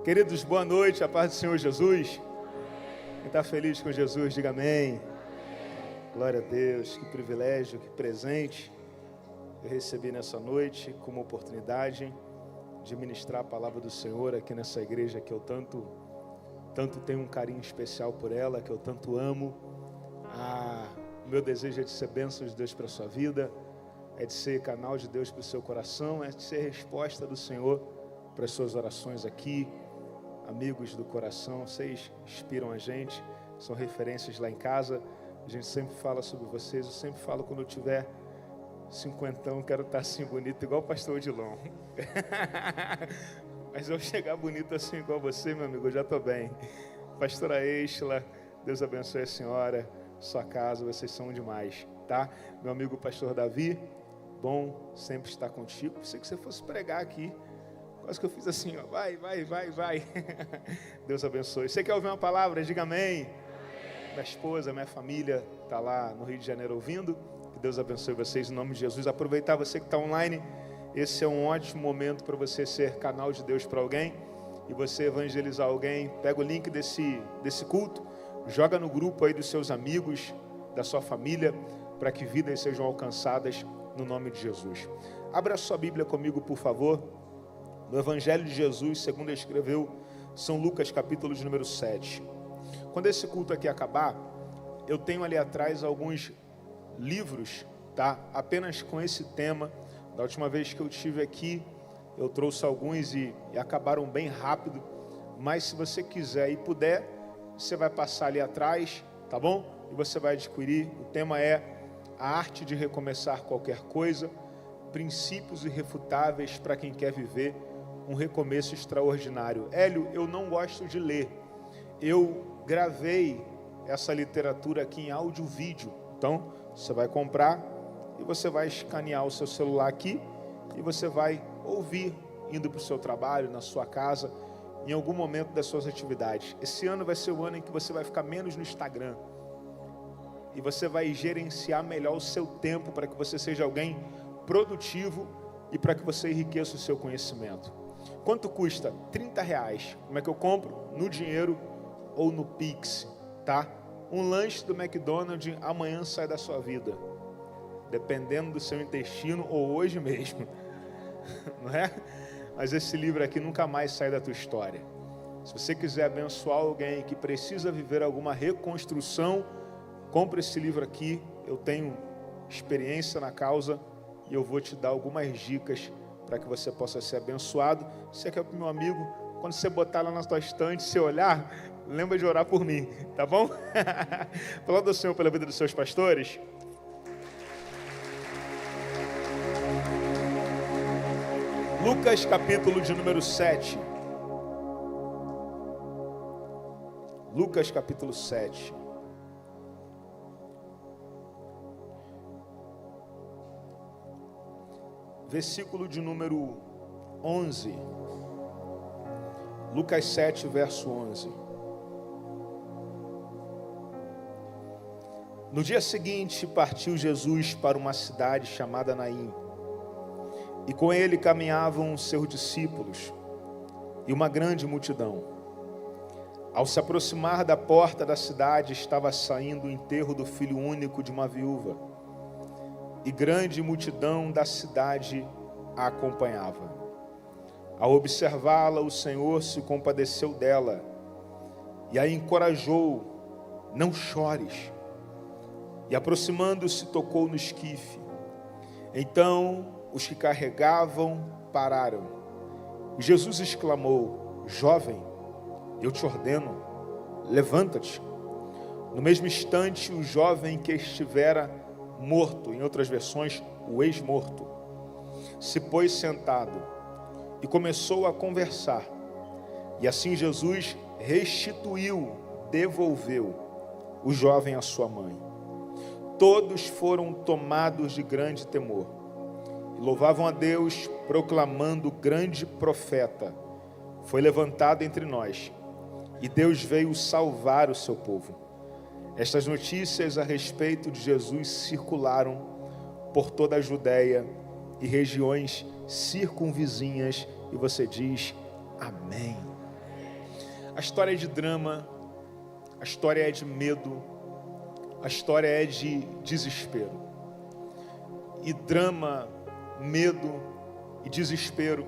Queridos, boa noite, a paz do Senhor Jesus. Quem está feliz com Jesus, diga amém. Glória a Deus, que privilégio, que presente eu recebi nessa noite como oportunidade de ministrar a palavra do Senhor aqui nessa igreja que eu tanto tenho um carinho especial por ela, que eu tanto amo. O meu desejo é de ser bênção de Deus para a sua vida, é de ser canal de Deus para o seu coração, é de ser resposta do Senhor para as suas orações aqui. Amigos do coração, vocês inspiram a gente, são referências lá em casa. A gente sempre fala sobre vocês, eu sempre falo quando eu tiver 50, quero estar assim bonito, igual o pastor Odilon. Mas eu chegar bonito assim igual você, meu amigo, eu já estou bem. Pastora Estela, Deus abençoe a senhora, sua casa, vocês são demais, tá? Meu amigo pastor Davi, bom sempre estar contigo. Pensei que você fosse pregar aqui. Quase que eu fiz assim, ó, vai. Deus abençoe. Você quer ouvir uma palavra? Diga amém. Minha esposa, minha família está lá no Rio de Janeiro ouvindo. Que Deus abençoe vocês em nome de Jesus. Aproveitar você que está online. Esse é um ótimo momento para você ser canal de Deus para alguém e você evangelizar alguém. Pega o link desse culto, joga no grupo aí dos seus amigos, da sua família, para que vidas sejam alcançadas no nome de Jesus. Abra a sua Bíblia comigo, por favor. No Evangelho de Jesus, segundo escreveu São Lucas, capítulo de número 7. Quando esse culto aqui acabar, eu tenho ali atrás alguns livros, tá? Apenas com esse tema. Da última vez que eu estive aqui, eu trouxe alguns e acabaram bem rápido. Mas se você quiser e puder, você vai passar ali atrás, tá bom? E você vai adquirir. O tema é a arte de recomeçar qualquer coisa, princípios irrefutáveis para quem quer viver um recomeço extraordinário. Hélio, eu não gosto de ler. Eu gravei essa literatura aqui em áudio e vídeo. Então, você vai comprar e você vai escanear o seu celular aqui e você vai ouvir indo para o seu trabalho, na sua casa, em algum momento das suas atividades. Esse ano vai ser o ano em que você vai ficar menos no Instagram e você vai gerenciar melhor o seu tempo para que você seja alguém produtivo e para que você enriqueça o seu conhecimento. Quanto custa? R$30. Como é que eu compro? No dinheiro ou no Pix, tá? Um lanche do McDonald's amanhã sai da sua vida, dependendo do seu intestino ou hoje mesmo, não é? Mas esse livro aqui nunca mais sai da tua história. Se você quiser abençoar alguém que precisa viver alguma reconstrução, compre esse livro aqui. Eu tenho experiência na causa e eu vou te dar algumas dicas para que você possa ser abençoado. Você quer para o meu amigo, quando você botar lá na tua estante, você olhar, lembra de orar por mim, tá bom? Falar do Senhor pela vida dos seus pastores. Lucas capítulo de número 7. Lucas capítulo 7. Versículo de número 11. Lucas 7, verso 11. No dia seguinte, partiu Jesus para uma cidade chamada Naim. E com ele caminhavam seus discípulos e uma grande multidão. Ao se aproximar da porta da cidade, estava saindo o enterro do filho único de uma viúva. E grande multidão da cidade a acompanhava. Ao observá-la, o Senhor se compadeceu dela e a encorajou: não chores. E aproximando-se, tocou no esquife. Então os que carregavam pararam. E Jesus exclamou: jovem, eu te ordeno, levanta-te. No mesmo instante, o jovem que estivera morto, em outras versões, o ex-morto, se pôs sentado e começou a conversar. E assim Jesus devolveu o jovem à sua mãe. Todos foram tomados de grande temor e louvavam a Deus, proclamando: grande profeta foi levantado entre nós, e Deus veio salvar o seu povo. Estas notícias a respeito de Jesus circularam por toda a Judéia e regiões circunvizinhas, e você diz amém. A história é de drama, a história é de medo, a história é de desespero. E drama, medo e desespero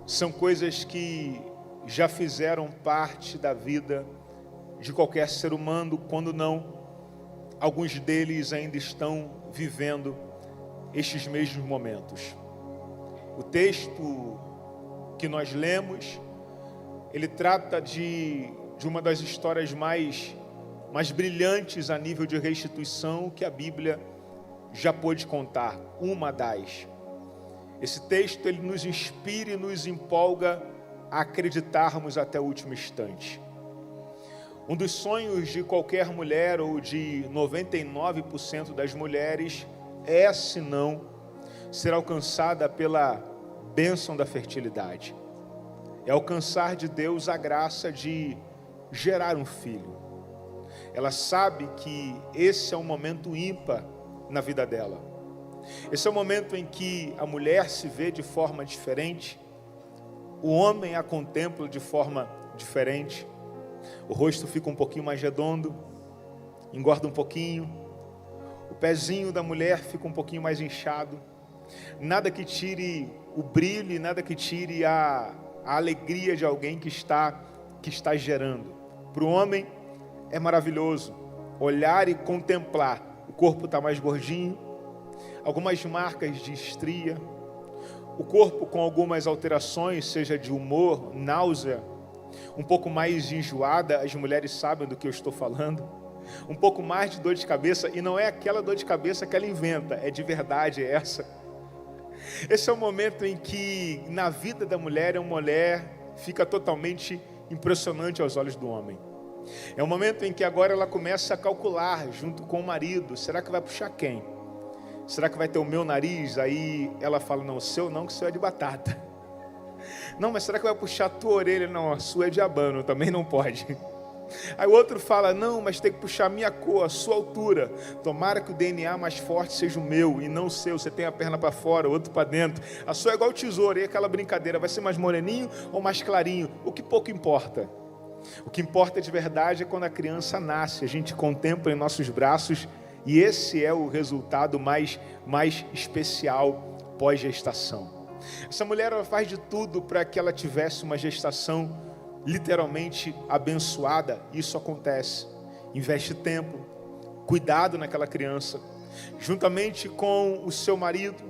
são coisas que já fizeram parte da vida de qualquer ser humano, quando não, alguns deles ainda estão vivendo estes mesmos momentos. O texto que nós lemos, ele trata de uma das histórias mais brilhantes a nível de restituição que a Bíblia já pôde contar, uma das. Esse texto, ele nos inspira e nos empolga a acreditarmos até o último instante. Um dos sonhos de qualquer mulher, ou de 99% das mulheres, é, se não, ser alcançada pela bênção da fertilidade. É alcançar de Deus a graça de gerar um filho. Ela sabe que esse é um momento ímpar na vida dela. Esse é o momento em que a mulher se vê de forma diferente, o homem a contempla de forma diferente, o rosto fica um pouquinho mais redondo, engorda um pouquinho, o pezinho da mulher fica um pouquinho mais inchado. Nada que tire o brilho, nada que tire a alegria de alguém que está gerando. Para o homem é maravilhoso olhar e contemplar. O corpo está mais gordinho, algumas marcas de estria, o corpo com algumas alterações, seja de humor, náusea, um pouco mais de enjoada, as mulheres sabem do que eu estou falando, um pouco mais de dor de cabeça, e não é aquela dor de cabeça que ela inventa, é de verdade essa. Esse é o momento em que na vida da mulher, uma mulher fica totalmente impressionante aos olhos do homem. É o momento em que agora ela começa a calcular junto com o marido, será que vai puxar quem? Será que vai ter o meu nariz? Aí ela fala, não, o seu não, que o seu é de batata. Não, mas será que vai puxar a tua orelha? Não, a sua é de abano, também não pode. Aí o outro fala, não, mas tem que puxar a minha cor, a sua altura. Tomara que o DNA mais forte seja o meu e não o seu. Você tem a perna para fora, o outro para dentro. A sua é igual o tesouro, e aquela brincadeira, vai ser mais moreninho ou mais clarinho? O que pouco importa. O que importa de verdade é quando a criança nasce, a gente contempla em nossos braços, e esse é o resultado mais especial pós-gestação. Essa mulher, ela faz de tudo para que ela tivesse uma gestação literalmente abençoada. Isso acontece, investe tempo, cuidado naquela criança, juntamente com o seu marido,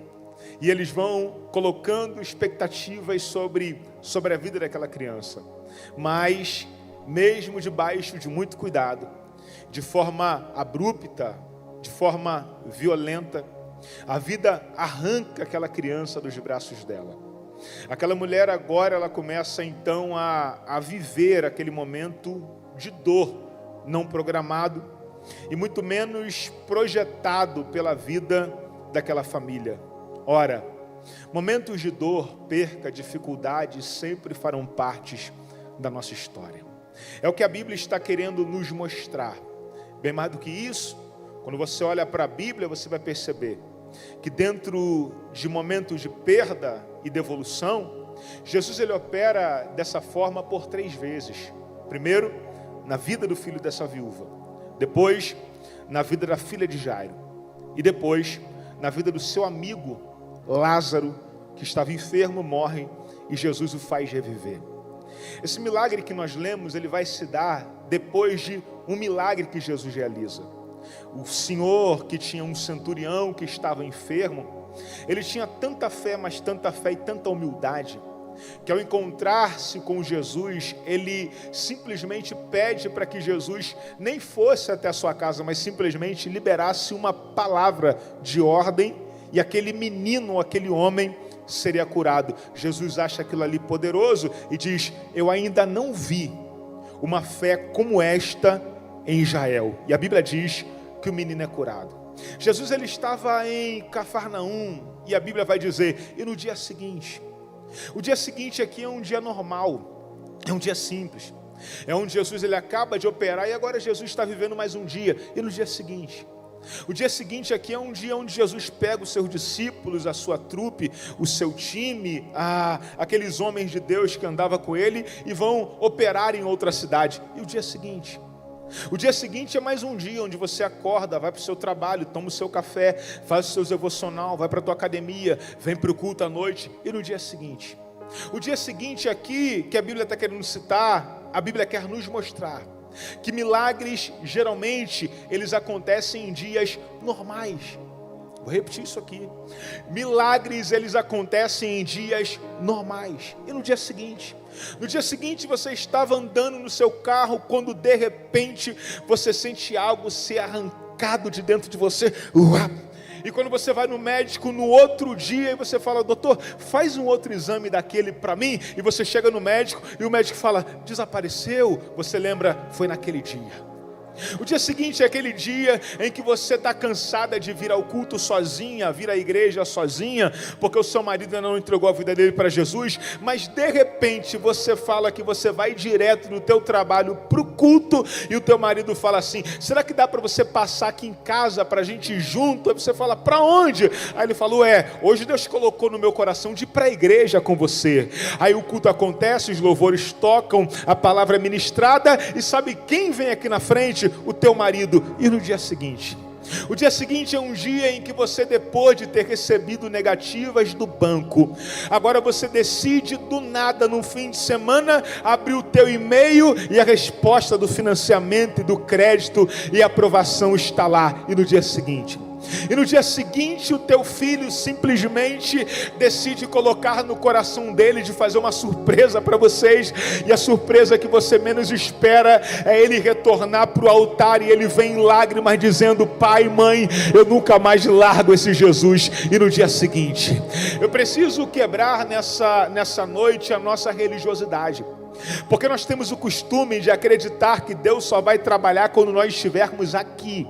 e eles vão colocando expectativas sobre a vida daquela criança. Mas mesmo debaixo de muito cuidado, de forma abrupta, de forma violenta, a vida arranca aquela criança dos braços dela. Aquela mulher agora, ela começa então a viver aquele momento de dor não programado e muito menos projetado pela vida daquela família. Ora, momentos de dor, perca, dificuldade sempre farão parte da nossa história. É o que a Bíblia está querendo nos mostrar. Bem mais do que isso, quando você olha para a Bíblia, você vai perceber que dentro de momentos de perda e devolução, Jesus, ele opera dessa forma por 3 vezes. Primeiro, na vida do filho dessa viúva. Depois, na vida da filha de Jairo. E depois, na vida do seu amigo Lázaro, que estava enfermo, morre, e Jesus o faz reviver. Esse milagre que nós lemos, ele vai se dar depois de um milagre que Jesus realiza. O Senhor, que tinha um centurião que estava enfermo, ele tinha tanta fé, mas tanta fé e tanta humildade, que ao encontrar-se com Jesus, ele simplesmente pede para que Jesus nem fosse até a sua casa, mas simplesmente liberasse uma palavra de ordem, e aquele menino, aquele homem, seria curado. Jesus acha aquilo ali poderoso e diz, eu ainda não vi uma fé como esta em Israel. E a Bíblia diz que o menino é curado. Jesus, ele estava em Cafarnaum, e a Bíblia vai dizer, e no dia seguinte, o dia seguinte aqui é um dia normal, é um dia simples, é onde Jesus, ele acaba de operar, e agora Jesus está vivendo mais um dia, e no dia seguinte, O dia seguinte aqui é um dia onde Jesus pega os seus discípulos, a sua trupe, o seu time, aqueles homens de Deus que andavam com ele e vão operar em outra cidade. E o dia seguinte? O dia seguinte é mais um dia onde você acorda, vai para o seu trabalho, toma o seu café, faz o seu devocional, vai para a tua academia, vem para o culto à noite. E no dia seguinte? O dia seguinte aqui, que a Bíblia está querendo citar, a Bíblia quer nos mostrar que milagres, geralmente, eles acontecem em dias normais. Vou repetir isso aqui. Milagres, eles acontecem em dias normais. E no dia seguinte? No dia seguinte você estava andando no seu carro, quando de repente você sente algo ser arrancado de dentro de você. E quando você vai no médico no outro dia e você fala: doutor, faz um outro exame daquele para mim. E você chega no médico e o médico fala: desapareceu. Você lembra, foi naquele dia. O dia seguinte é aquele dia em que você está cansada de vir ao culto sozinha, vir à igreja sozinha, porque o seu marido ainda não entregou a vida dele para Jesus, mas de repente você fala que você vai direto do teu trabalho para o culto, e o teu marido fala assim: será que dá para você passar aqui em casa para a gente ir junto? Aí você fala: para onde? Aí ele falou: hoje Deus colocou no meu coração de ir para a igreja com você. Aí o culto acontece, os louvores tocam, a palavra é ministrada, e sabe quem vem aqui na frente? O teu marido. E no dia seguinte? O dia seguinte é um dia em que você, depois de ter recebido negativas do banco, agora você decide do nada, no fim de semana, abrir o teu e-mail e a resposta do financiamento e do crédito e a aprovação está lá. E no dia seguinte? E no dia seguinte o teu filho simplesmente decide colocar no coração dele de fazer uma surpresa para vocês, e a surpresa que você menos espera é ele retornar para o altar e ele vem em lágrimas dizendo: pai, mãe, eu nunca mais largo esse Jesus. E no dia seguinte? Eu preciso quebrar nessa noite a nossa religiosidade, porque nós temos o costume de acreditar que Deus só vai trabalhar quando nós estivermos aqui.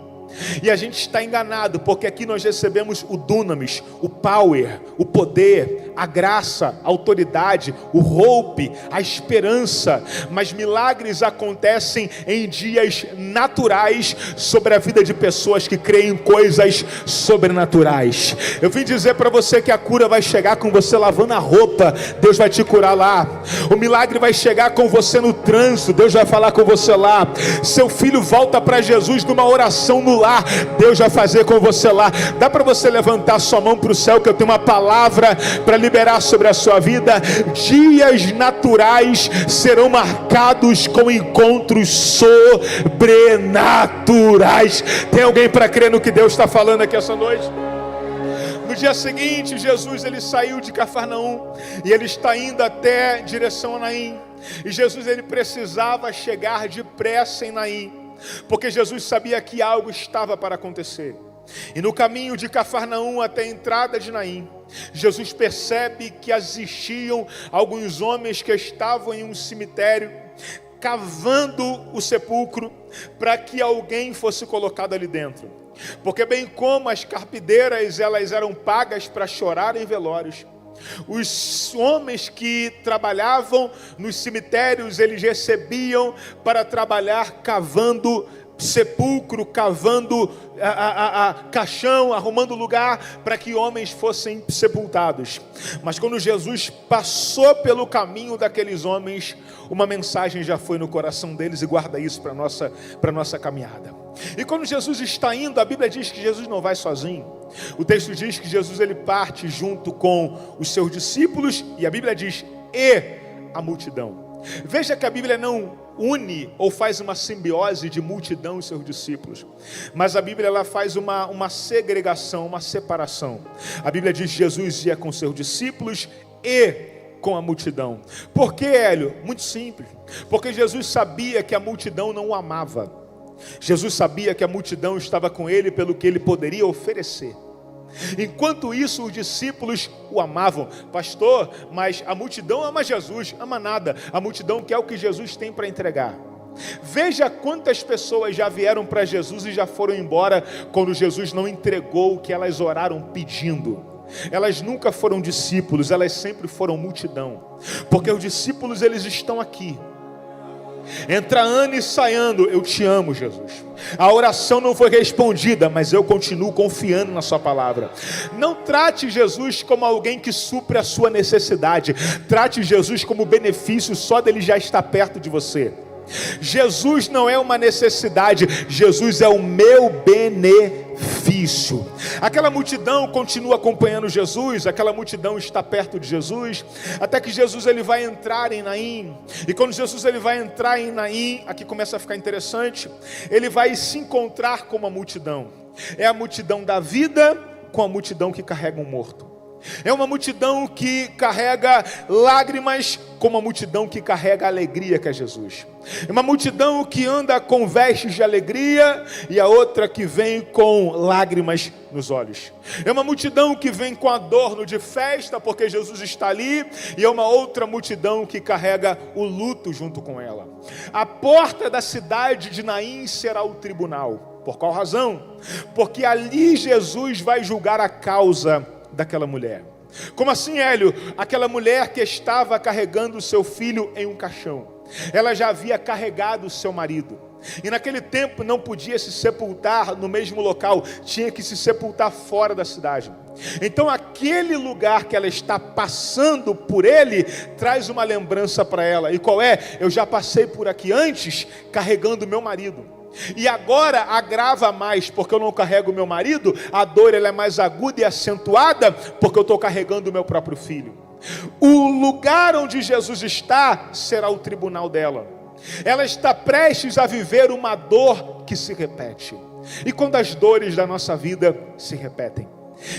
E a gente está enganado, porque aqui nós recebemos o dunamis, o power, o poder, a graça, a autoridade, o hope, a esperança. Mas milagres acontecem em dias naturais sobre a vida de pessoas que creem em coisas sobrenaturais. Eu vim dizer para você que a cura vai chegar com você lavando a roupa, Deus vai te curar lá. O milagre vai chegar com você no trânsito, Deus vai falar com você lá. Seu filho volta para Jesus numa oração no lar, Deus vai fazer com você lá. Dá para você levantar sua mão para o céu, que eu tenho uma palavra para liberar sobre a sua vida. Dias naturais serão marcados com encontros sobrenaturais. Tem alguém para crer no que Deus está falando aqui essa noite? No dia seguinte, Jesus ele saiu de Cafarnaum e ele está indo até direção a Naim. E Jesus ele precisava chegar depressa em Naim, porque Jesus sabia que algo estava para acontecer. E no caminho de Cafarnaum até a entrada de Naim, Jesus percebe que existiam alguns homens que estavam em um cemitério, cavando o sepulcro para que alguém fosse colocado ali dentro. Porque bem como as carpideiras elas eram pagas para chorar em velórios, os homens que trabalhavam nos cemitérios, eles recebiam para trabalhar cavando sepulcro, cavando caixão, arrumando lugar para que homens fossem sepultados. Mas quando Jesus passou pelo caminho daqueles homens, uma mensagem já foi no coração deles, e guarda isso para nossa caminhada. E quando Jesus está indo, a Bíblia diz que Jesus não vai sozinho. O texto diz que Jesus ele parte junto com os seus discípulos, e a Bíblia diz: e a multidão. Veja que a Bíblia não une ou faz uma simbiose de multidão e seus discípulos, mas a Bíblia ela faz uma segregação, uma separação. A Bíblia diz que Jesus ia com seus discípulos e com a multidão. Por que, Hélio? Muito simples. Porque Jesus sabia que a multidão não o amava. Jesus sabia que a multidão estava com ele pelo que ele poderia oferecer. Enquanto isso, os discípulos o amavam. Pastor, mas a multidão ama Jesus, ama nada. A multidão quer o que Jesus tem para entregar. Veja quantas pessoas já vieram para Jesus e já foram embora quando Jesus não entregou o que elas oraram pedindo. Elas nunca foram discípulos, elas sempre foram multidão. Porque os discípulos eles estão aqui. Entra ano e sai ano, eu te amo, Jesus. A oração não foi respondida, mas eu continuo confiando na sua palavra. Não trate Jesus como alguém que supre a sua necessidade. Trate Jesus como benefício só dele já estar perto de você. Jesus não é uma necessidade, Jesus é o meu benefício. Aquela multidão continua acompanhando Jesus, aquela multidão está perto de Jesus, até que Jesus ele vai entrar em Naim. E quando Jesus ele vai entrar em Naim, aqui começa a ficar interessante, ele vai se encontrar com uma multidão. É a multidão da vida com a multidão que carrega um morto. É uma multidão que carrega lágrimas com uma multidão que carrega a alegria que é Jesus. É uma multidão que anda com vestes de alegria e a outra que vem com lágrimas nos olhos. É uma multidão que vem com adorno de festa porque Jesus está ali, e é uma outra multidão que carrega o luto junto com ela. A porta da cidade de Naim será o tribunal. Por qual razão? Porque ali Jesus vai julgar a causa daquela mulher. Como assim, Hélio? Aquela mulher que estava carregando o seu filho em um caixão. Ela já havia carregado o seu marido. E naquele tempo não podia se sepultar no mesmo local, tinha que se sepultar fora da cidade. Então aquele lugar que ela está passando por ele, traz uma lembrança para ela. E qual é? Eu já passei por aqui antes, carregando meu marido. E agora agrava mais, porque eu não carrego o meu marido, a dor ela é mais aguda e acentuada, porque eu estou carregando o meu próprio filho. O lugar onde Jesus está, será o tribunal dela. Ela está prestes a viver uma dor que se repete. E quando as dores da nossa vida se repetem,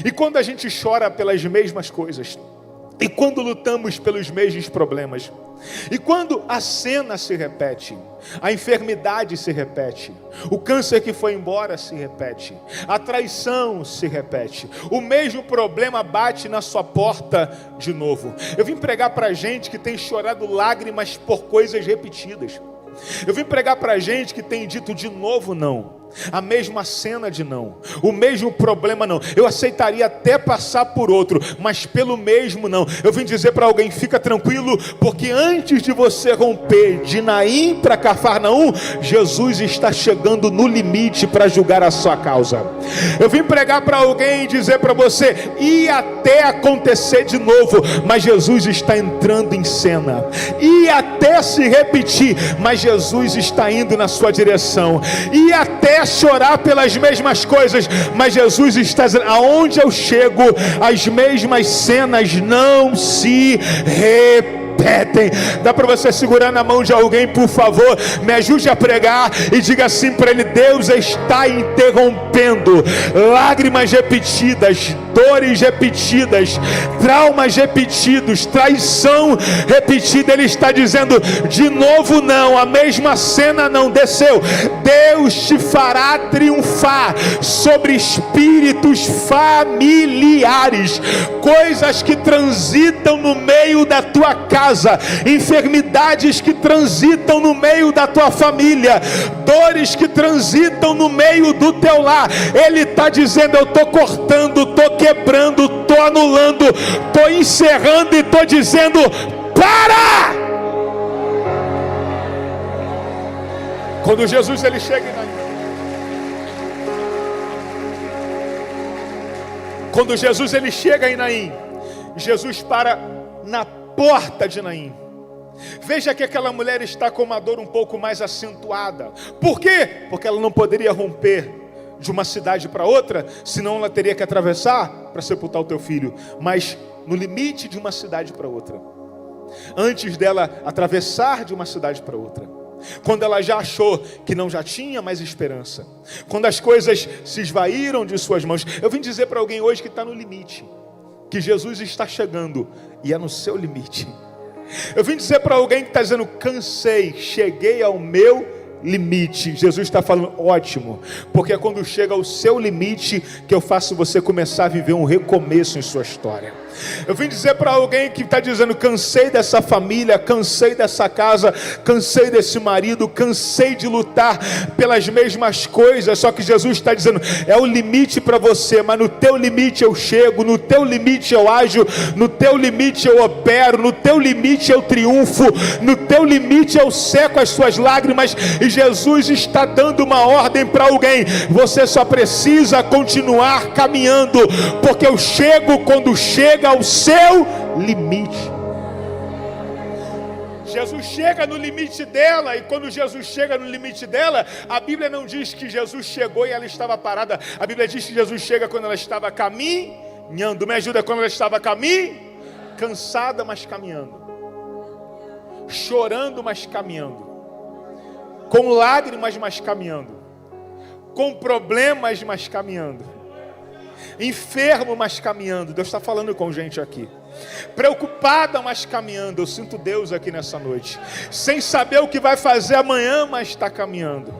e quando a gente chora pelas mesmas coisas, e quando lutamos pelos mesmos problemas, e quando a cena se repete, a enfermidade se repete, o câncer que foi embora se repete, a traição se repete, o mesmo problema bate na sua porta de novo. Eu vim pregar para gente que tem chorado lágrimas por coisas repetidas. Eu vim pregar para gente que tem dito de novo não, a mesma cena de não, o mesmo problema não. Eu aceitaria até passar por outro, mas pelo mesmo não. Eu vim dizer para alguém, fica tranquilo, porque antes de você romper de Naim para Cafarnaum, Jesus está chegando no limite para julgar a sua causa. Eu vim pregar para alguém e dizer para você, ia até acontecer de novo, mas Jesus está entrando em cena. Ia até se repetir, mas Jesus está indo na sua direção. Ia até chorar pelas mesmas coisas, mas Jesus está dizendo, aonde eu chego, as mesmas cenas não se repetem. Dá para você segurar na mão de alguém, por favor, me ajude a pregar e diga assim para ele, Deus está interrompendo lágrimas repetidas, dores repetidas, traumas repetidos, traição repetida. Ele está dizendo, de novo não, a mesma cena não desceu. Deus te fará triunfar sobre espíritos familiares, coisas que transitam no meio da tua casa, enfermidades que transitam no meio da tua família, dores que transitam no meio do teu lar. Ele está dizendo, eu estou cortando, estou quebrando, estou anulando, estou encerrando e estou dizendo, para! Quando Jesus ele chega em Naim, quando Jesus ele chega em Naim, Jesus para na porta de Naim. Veja que aquela mulher está com uma dor um pouco mais acentuada. Por quê? Porque ela não poderia romper de uma cidade para outra, senão ela teria que atravessar para sepultar o teu filho. Mas no limite de uma cidade para outra, antes dela atravessar de uma cidade para outra, quando ela já achou que não já tinha mais esperança, quando as coisas se esvaíram de suas mãos, eu vim dizer para alguém hoje que está no limite, que Jesus está chegando e é no seu limite. Eu vim dizer para alguém que está dizendo, cansei, cheguei ao meu limite. Jesus está falando, ótimo, porque é quando chega ao seu limite que eu faço você começar a viver um recomeço em sua história. Eu vim dizer para alguém que está dizendo: cansei dessa família, cansei dessa casa, cansei desse marido, cansei de lutar pelas mesmas coisas. Só que Jesus está dizendo: é o limite para você, mas no teu limite eu chego, no teu limite eu ajo, no teu limite eu opero, no teu limite eu triunfo, no teu limite eu seco as suas lágrimas. E Jesus está dando uma ordem para alguém: você só precisa continuar caminhando, porque eu chego quando chega ao seu limite. Jesus chega no limite dela, e quando Jesus chega no limite dela, a Bíblia não diz que Jesus chegou e ela estava parada. A Bíblia diz que Jesus chega quando ela estava caminhando. Me ajuda, quando ela estava cansada, mas caminhando, chorando, mas caminhando, com lágrimas, mas caminhando, com problemas, mas caminhando, enfermo, mas caminhando. Deus está falando com gente aqui. Preocupada, mas caminhando. Eu sinto Deus aqui nessa noite. Sem saber o que vai fazer amanhã, mas está caminhando.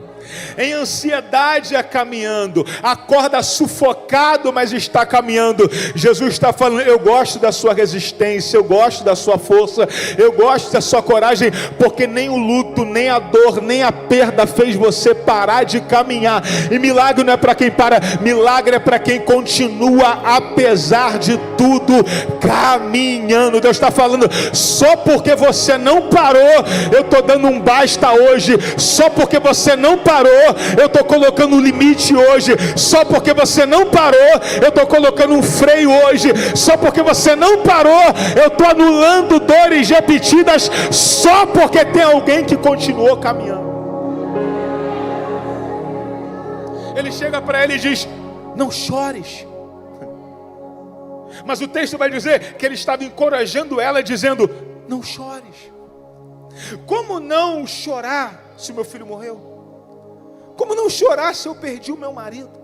Em ansiedade, caminhando. Acorda sufocado, mas está caminhando. Jesus está falando: eu gosto da sua resistência, eu gosto da sua força, eu gosto da sua coragem, porque nem o luto, nem a dor, nem a perda fez você parar de caminhar. E milagre não é para quem para, milagre é para quem continua apesar de tudo caminhando. Deus está falando: só porque você não parou, eu estou dando um basta hoje. Só porque você não parou, eu estou colocando um limite hoje. Só porque você não parou, eu estou colocando um freio hoje. Só porque você não parou, eu estou anulando dores repetidas. Só porque tem alguém que continuou caminhando. Ele chega para ela e diz: não chores. Mas o texto vai dizer que ele estava encorajando ela, dizendo: não chores. Como não chorar se o meu filho morreu? Como não chorar se eu perdi o meu marido?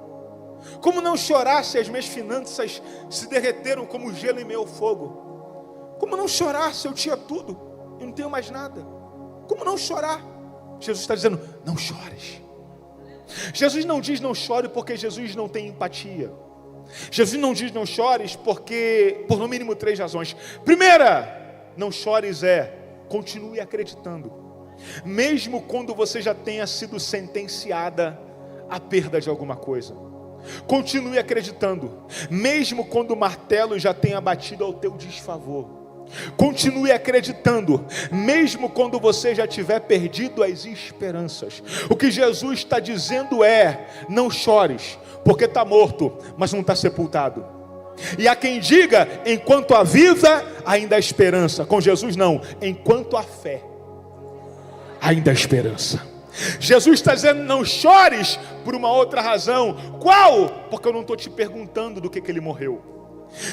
Como não chorar se as minhas finanças se derreteram como gelo em meio ao fogo? Como não chorar se eu tinha tudo e não tenho mais nada? Como não chorar? Jesus está dizendo: não chores. Jesus não diz não chore porque Jesus não tem empatia. Jesus não diz não chores porque, por no mínimo 3 razões. Primeira, não chores continue acreditando. Mesmo quando você já tenha sido sentenciada à perda de alguma coisa, continue acreditando. Mesmo quando o martelo já tenha batido ao teu desfavor, continue acreditando. Mesmo quando você já tiver perdido as esperanças, o que Jesus está dizendo não chores, porque está morto, mas não está sepultado. E há quem diga: enquanto há vida, ainda há esperança. Com Jesus não, enquanto há fé, ainda há esperança. Jesus está dizendo: não chores por uma outra razão. Qual? Porque eu não estou te perguntando do que ele morreu.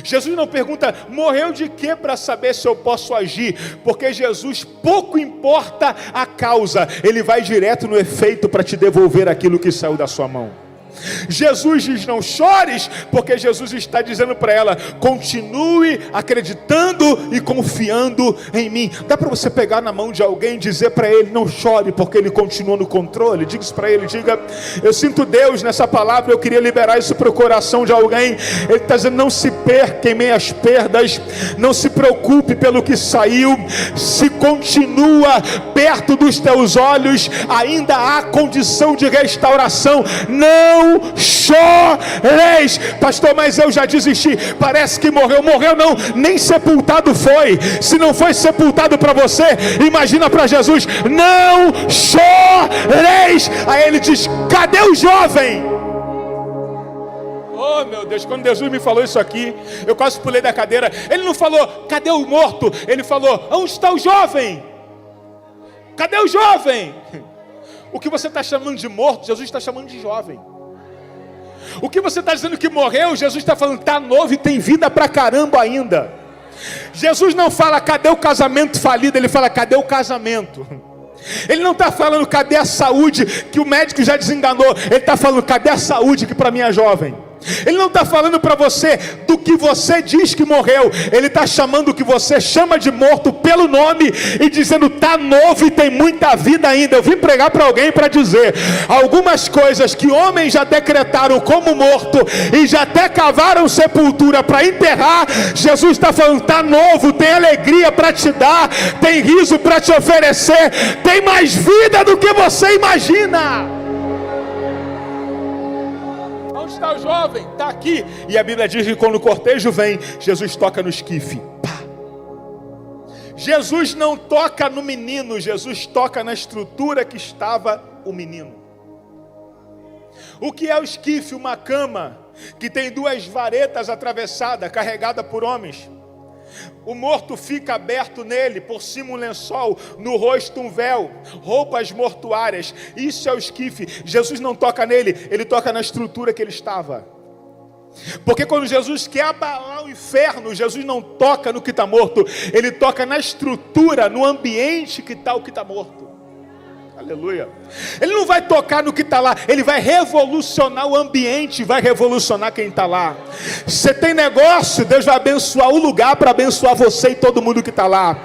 Jesus não pergunta: morreu de quê, para saber se eu posso agir. Porque Jesus, pouco importa a causa, ele vai direto no efeito para te devolver aquilo que saiu da sua mão. Jesus diz: não chores, porque Jesus está dizendo para ela: continue acreditando e confiando em mim. Dá para você pegar na mão de alguém e dizer para ele: não chore, porque ele continua no controle. Diga isso para ele, diga: eu sinto Deus nessa palavra, eu queria liberar isso para o coração de alguém. Ele está dizendo: não se perca em meio às perdas, não se preocupe pelo que saiu. Se continua perto dos teus olhos, ainda há condição de restauração. Não choreis. Pastor, mas eu já desisti, parece que morreu. Morreu não, nem sepultado foi. Se não foi sepultado para você, imagina para Jesus. Não choreis. Aí ele diz: cadê o jovem? Oh meu Deus, quando Jesus me falou isso aqui, eu quase pulei da cadeira. Ele não falou: cadê o morto? Ele falou: onde está o jovem? Cadê o jovem? O que você está chamando de morto, Jesus está chamando de jovem. O que você está dizendo que morreu, Jesus está falando: está novo e tem vida pra caramba ainda. Jesus não fala: cadê o casamento falido? Ele fala: cadê o casamento? Ele não está falando: cadê a saúde que o médico já desenganou? Ele está falando: cadê a saúde que para mim é jovem? Ele não está falando para você do que você diz que morreu. Ele está chamando o que você chama de morto pelo nome e dizendo: está novo e tem muita vida ainda. Eu vim pregar para alguém para dizer: algumas coisas que homens já decretaram como morto e já até cavaram sepultura para enterrar, Jesus está falando: está novo, tem alegria para te dar, tem riso para te oferecer, tem mais vida do que você imagina. Onde está o jovem? Está aqui. E a Bíblia diz que quando o cortejo vem, Jesus toca no esquife. Pá. Jesus não toca no menino, Jesus toca na estrutura que estava o menino. O que é o esquife? Uma cama que tem 2 varetas atravessadas, carregada por homens. O morto fica aberto nele, por cima um lençol, no rosto um véu, roupas mortuárias. Isso é o esquife. Jesus não toca nele, ele toca na estrutura que ele estava. Porque quando Jesus quer abalar o inferno, Jesus não toca no que está morto, ele toca na estrutura, no ambiente que está o que está morto. Aleluia. Ele não vai tocar no que está lá, ele vai revolucionar o ambiente, vai revolucionar quem está lá. Você tem negócio, Deus vai abençoar o lugar para abençoar você e todo mundo que está lá.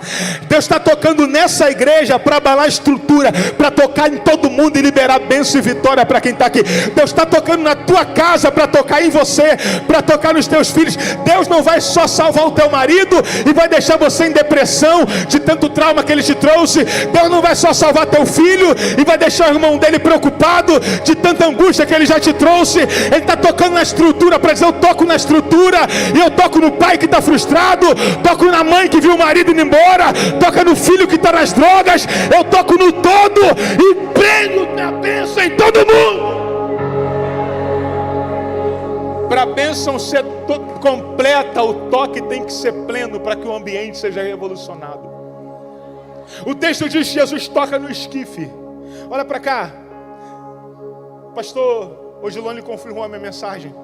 Deus está tocando nessa igreja para abalar a estrutura, para tocar em todo mundo e liberar bênção e vitória para quem está aqui. Deus está tocando na tua casa para tocar em você, para tocar nos teus filhos. Deus não vai só salvar o teu marido e vai deixar você em depressão de tanto trauma que ele te trouxe. Deus não vai só salvar teu filho e vai deixar o irmão dele preocupado de tanta angústia que ele já te trouxe. Ele está tocando na estrutura para dizer: eu toco na estrutura, e eu toco no pai que está frustrado, toco na mãe que viu o marido indo embora, toca no filho que está nas drogas, eu toco no todo e prendo minha bênção em todo mundo. Para a bênção ser completa, o toque tem que ser pleno para que o ambiente seja revolucionado. O texto diz que Jesus toca no esquife. Olha para cá. Pastor Odilon confirmou a minha mensagem.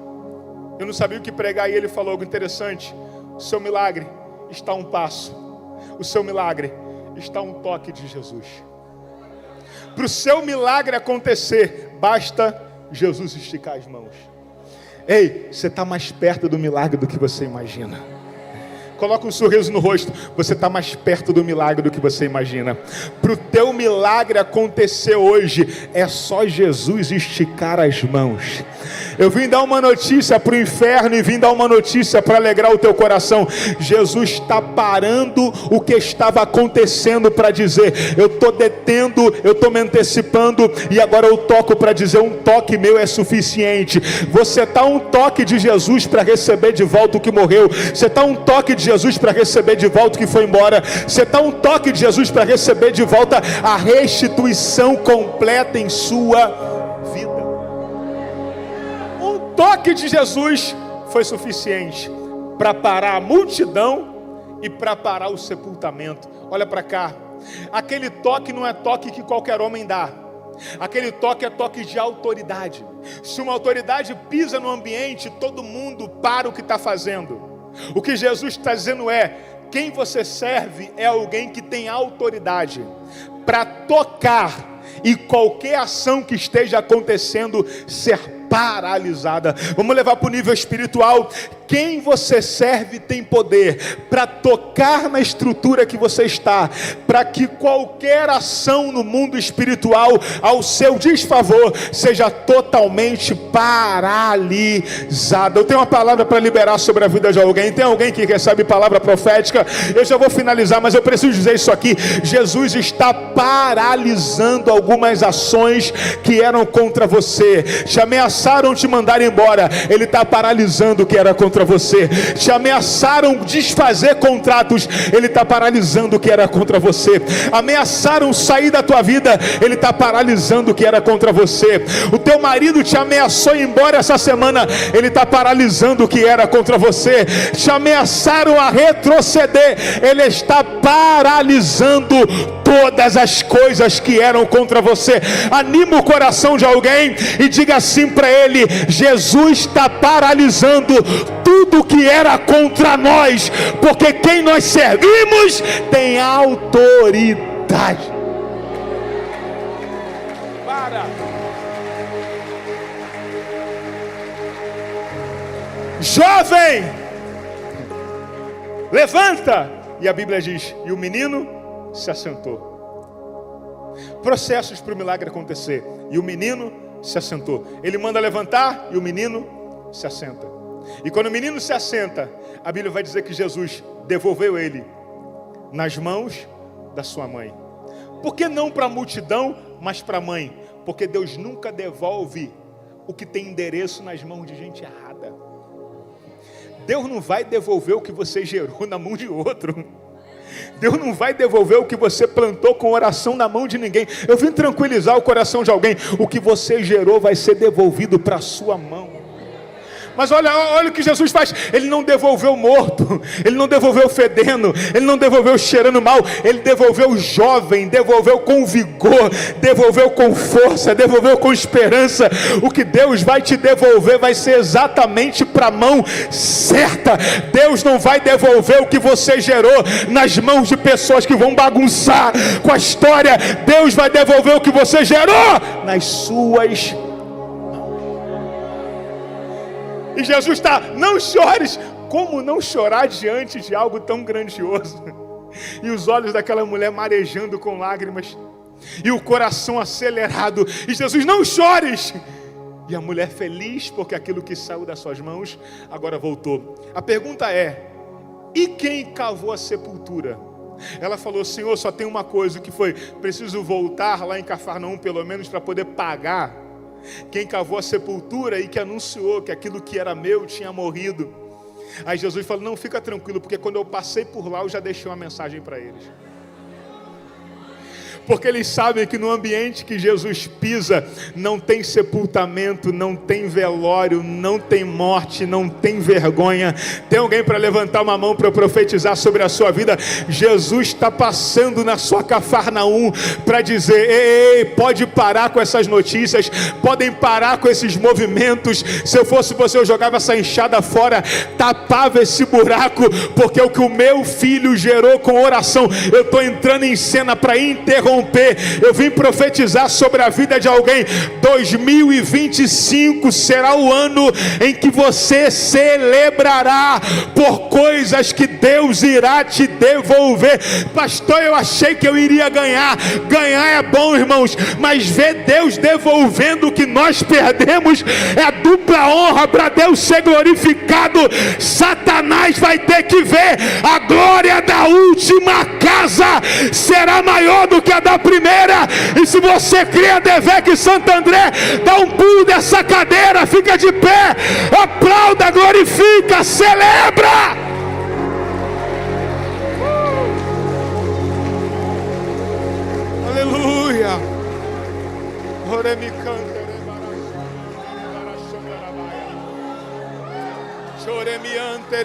Eu não sabia o que pregar e ele falou algo interessante. O seu milagre está a um passo. O seu milagre está a um toque de Jesus. Para o seu milagre acontecer, basta Jesus esticar as mãos. Ei, você está mais perto do milagre do que você imagina. Coloca um sorriso no rosto. Você está mais perto do milagre do que você imagina. Para o teu milagre acontecer hoje, é só Jesus esticar as mãos. Eu vim dar uma notícia para o inferno e vim dar uma notícia para alegrar o teu coração. Jesus está parando o que estava acontecendo para dizer: eu estou detendo, eu estou me antecipando, e agora eu toco para dizer: um toque meu é suficiente. Você está um toque de Jesus para receber de volta o que morreu. Você está um toque de Jesus para receber de volta o que foi embora. Você está um toque de Jesus para receber de volta a restituição completa em sua vida. Um toque de Jesus foi suficiente para parar a multidão e para parar o sepultamento. Olha para cá. Aquele toque não é toque que qualquer homem dá. Aquele toque é toque de autoridade. Se uma autoridade pisa no ambiente, todo mundo para o que está fazendo. O que Jesus está dizendo é: quem você serve é alguém que tem autoridade para tocar e qualquer ação que esteja acontecendo ser paralisada. Vamos levar para o nível espiritual. Quem você serve tem poder para tocar na estrutura que você está, para que qualquer ação no mundo espiritual ao seu desfavor seja totalmente paralisada. Eu tenho uma palavra para liberar sobre a vida de alguém. Tem alguém que recebe palavra profética? Eu já vou finalizar, mas eu preciso dizer isso aqui. Jesus está paralisando algumas ações que eram contra você. Te ameaçaram te mandar embora, Ele está paralisando o que era contra você. Te ameaçaram desfazer contratos, Ele está paralisando o que era contra você. Ameaçaram sair da tua vida, Ele está paralisando o que era contra você. O teu marido te ameaçou ir embora essa semana, Ele está paralisando o que era contra você. Te ameaçaram a retroceder, Ele está paralisando todas as coisas que eram contra você. Anima o coração de alguém e diga assim para ele: Jesus está paralisando tudo que era contra nós, porque quem nós servimos tem autoridade. jovem, levanta. E a Bíblia diz, e o menino se assentou. Processos para o milagre acontecer. E o menino se assentou. Ele manda levantar e o menino se assenta. E quando o menino se assenta, a Bíblia vai dizer que Jesus devolveu ele nas mãos da sua mãe. Por que não para a multidão, mas para a mãe? Porque Deus nunca devolve o que tem endereço nas mãos de gente errada. Deus não vai devolver o que você gerou na mão de outro. Deus não vai devolver o que você plantou com oração na mão de ninguém. Eu vim tranquilizar o coração de alguém. O que você gerou vai ser devolvido para a sua mão. Mas olha o que Jesus faz. Ele não devolveu morto, ele não devolveu fedendo, ele não devolveu cheirando mal. Ele devolveu jovem, devolveu com vigor, devolveu com força, devolveu com esperança. O que Deus vai te devolver vai ser exatamente para a mão certa. Deus não vai devolver o que você gerou nas mãos de pessoas que vão bagunçar com a história. Deus vai devolver o que você gerou nas suas mãos. E Jesus está, não chores. Como não chorar diante de algo tão grandioso? E os olhos daquela mulher marejando com lágrimas, e o coração acelerado, e Jesus, não chores. E a mulher feliz, porque aquilo que saiu das suas mãos, agora voltou. A pergunta é, e quem cavou a sepultura? Ela falou, Senhor, só tem uma coisa, que foi, preciso voltar lá em Cafarnaum, pelo menos para poder pagar quem cavou a sepultura e que anunciou que aquilo que era meu tinha morrido. Aí Jesus falou, não, fica tranquilo, porque quando eu passei por lá eu já deixei uma mensagem para eles. Porque eles sabem que no ambiente que Jesus pisa, não tem sepultamento, não tem velório, não tem morte, não tem vergonha. Tem alguém para levantar uma mão para eu profetizar sobre a sua vida? Jesus está passando na sua Cafarnaum para dizer, ei, pode parar com essas notícias, podem parar com esses movimentos. Se eu fosse você, eu jogava essa enxada fora, tapava esse buraco, porque o que o meu filho gerou com oração, eu estou entrando em cena para interromper. Eu vim profetizar sobre a vida de alguém. 2025 será o ano em que você celebrará por coisas que Deus irá te devolver. Pastor, eu achei que eu iria ganhar. Ganhar é bom, irmãos, mas ver Deus devolvendo o que nós perdemos é dupla honra para Deus ser glorificado. Satanás vai ter que ver a glória da última casa será maior do que a da primeira. E se você crê, Devec Santo André, dá um pulo dessa cadeira, fica de pé, aplauda, glorifica, celebra. Aleluia. Choremiante,